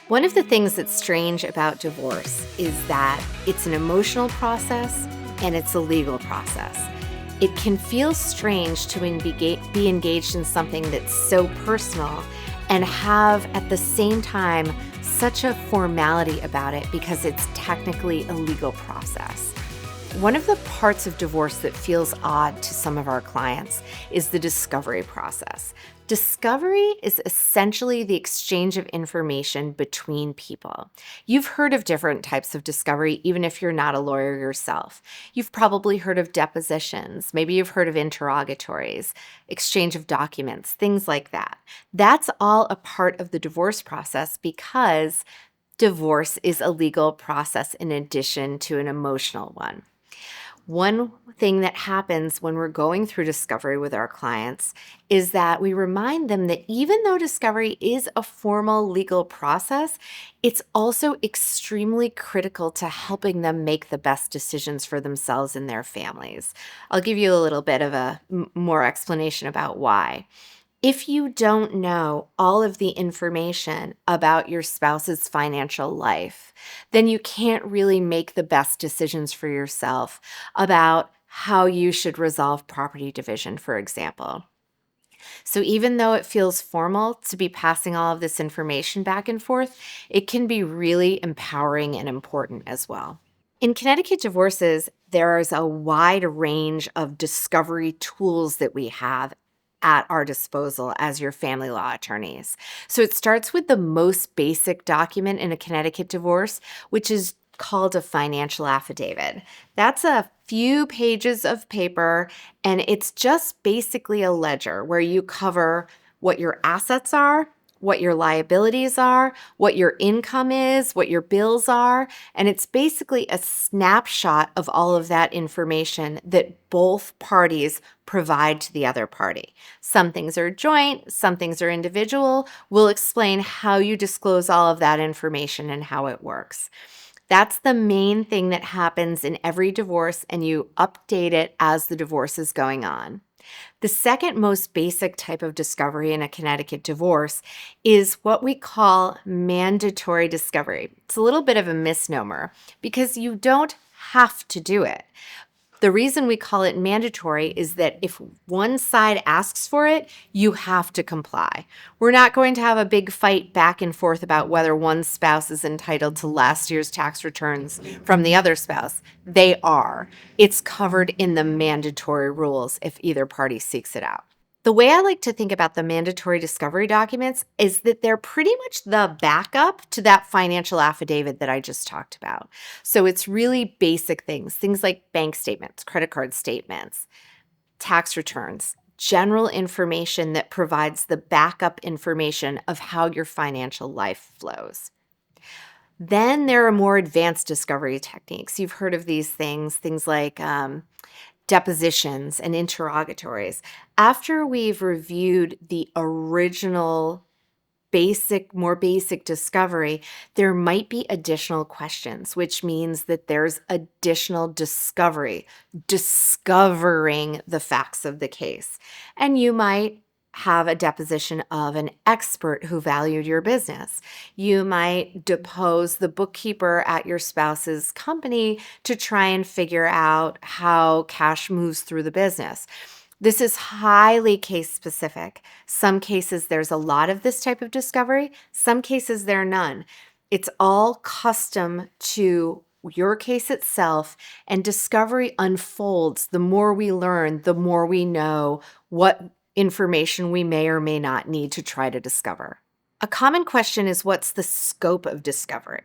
One of the things that's strange about divorce is that it's an emotional process and it's a legal process. It can feel strange to be engaged in something that's so personal and have at the same time such a formality about it because it's technically a legal process. One of the parts of divorce that feels odd to some of our clients is the discovery process. Discovery is essentially the exchange of information between people. You've heard of different types of discovery, even if you're not a lawyer yourself. You've probably heard of depositions. Maybe you've heard of interrogatories, exchange of documents, things like that. That's all a part of the divorce process because divorce is a legal process in addition to an emotional one. One thing that happens when we're going through discovery with our clients is that we remind them that even though discovery is a formal legal process, it's also extremely critical to helping them make the best decisions for themselves and their families. I'll give you a little bit of a more explanation about why. If you don't know all of the information about your spouse's financial life, then you can't really make the best decisions for yourself about how you should resolve property division, for example. So even though it feels formal to be passing all of this information back and forth, it can be really empowering and important as well. In Connecticut divorces, there is a wide range of discovery tools that we have at our disposal as your family law attorneys. So it starts with the most basic document in a Connecticut divorce, which is called a financial affidavit. That's a few pages of paper, and it's just basically a ledger where you cover what your assets are, what your liabilities are, what your income is, what your bills are, and it's basically a snapshot of all of that information that both parties provide to the other party. Some things are joint, some things are individual. We'll explain how you disclose all of that information and how it works. That's the main thing that happens in every divorce, and you update it as the divorce is going on. The second most basic type of discovery in a Connecticut divorce is what we call mandatory discovery. It's a little bit of a misnomer because you don't have to do it. The reason we call it mandatory is that if one side asks for it, you have to comply. We're not going to have a big fight back and forth about whether one spouse is entitled to last year's tax returns from the other spouse. They are. It's covered in the mandatory rules if either party seeks it out. The way I like to think about the mandatory discovery documents is that they're pretty much the backup to that financial affidavit that I just talked about. So it's really basic things like bank statements, credit card statements, tax returns, general information that provides the backup information of how your financial life flows. Then there are more advanced discovery techniques. You've heard of these things like depositions and interrogatories. After we've reviewed the original more basic discovery, there might be additional questions, which means that there's additional discovery, discovering the facts of the case. And you might have a deposition of an expert who valued your business. You might depose the bookkeeper at your spouse's company to try and figure out how cash moves through the business. This is highly case specific. Some cases there's a lot of this type of discovery. Some cases there are none. It's all custom to your case itself, and discovery unfolds. The more we learn, the more we know what information we may or may not need to try to discover. A common question is, what's the scope of discovery?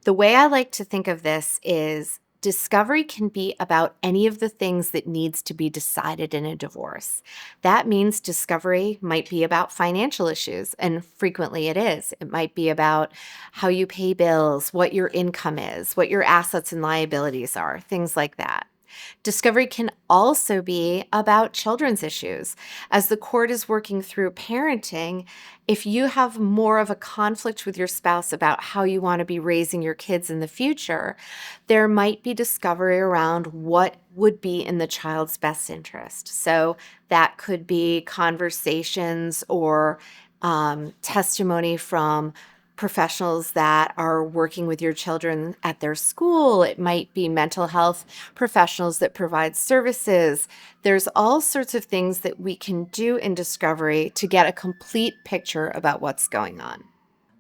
The way I like to think of this is discovery can be about any of the things that needs to be decided in a divorce. That means discovery might be about financial issues, and frequently it is. It might be about how you pay bills, what your income is, what your assets and liabilities are, things like that. Discovery can also be about children's issues. As the court is working through parenting, if you have more of a conflict with your spouse about how you want to be raising your kids in the future, there might be discovery around what would be in the child's best interest. So that could be conversations or testimony from professionals that are working with your children at their school. It might be mental health professionals that provide services. There's all sorts of things that we can do in discovery to get a complete picture about what's going on.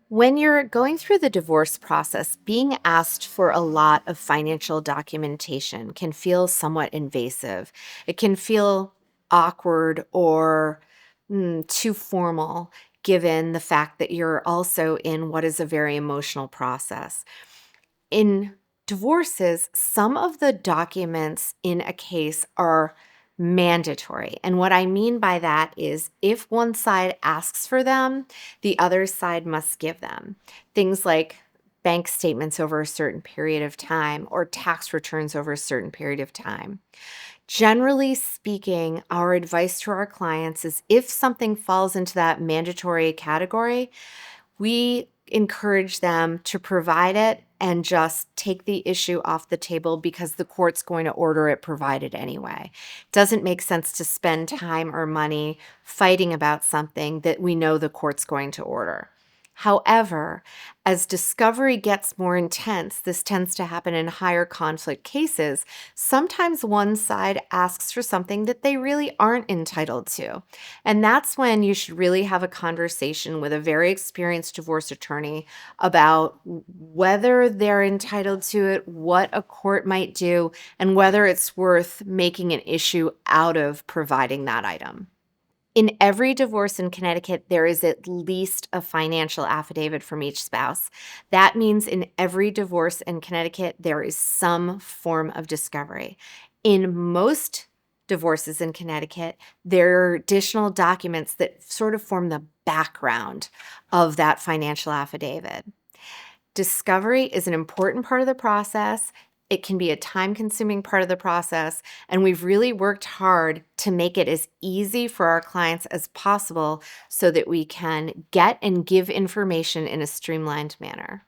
When you're going through the divorce process, being asked for a lot of financial documentation can feel somewhat invasive. It can feel awkward or too formal, given the fact that you're also in what is a very emotional process. In divorces, some of the documents in a case are mandatory. And what I mean by that is if one side asks for them, the other side must give them. Things like bank statements over a certain period of time or tax returns over a certain period of time. Generally speaking, our advice to our clients is if something falls into that mandatory category, we encourage them to provide it and just take the issue off the table because the court's going to order it provided anyway. Doesn't make sense to spend time or money fighting about something that we know the court's going to order. However, as discovery gets more intense, this tends to happen in higher conflict cases. Sometimes one side asks for something that they really aren't entitled to. And that's when you should really have a conversation with a very experienced divorce attorney about whether they're entitled to it, what a court might do, and whether it's worth making an issue out of providing that item. In every divorce in Connecticut, there is at least a financial affidavit from each spouse. That means in every divorce in Connecticut, there is some form of discovery. In most divorces in Connecticut, there are additional documents that sort of form the background of that financial affidavit. Discovery is an important part of the process. It can be a time-consuming part of the process, and we've really worked hard to make it as easy for our clients as possible so that we can get and give information in a streamlined manner.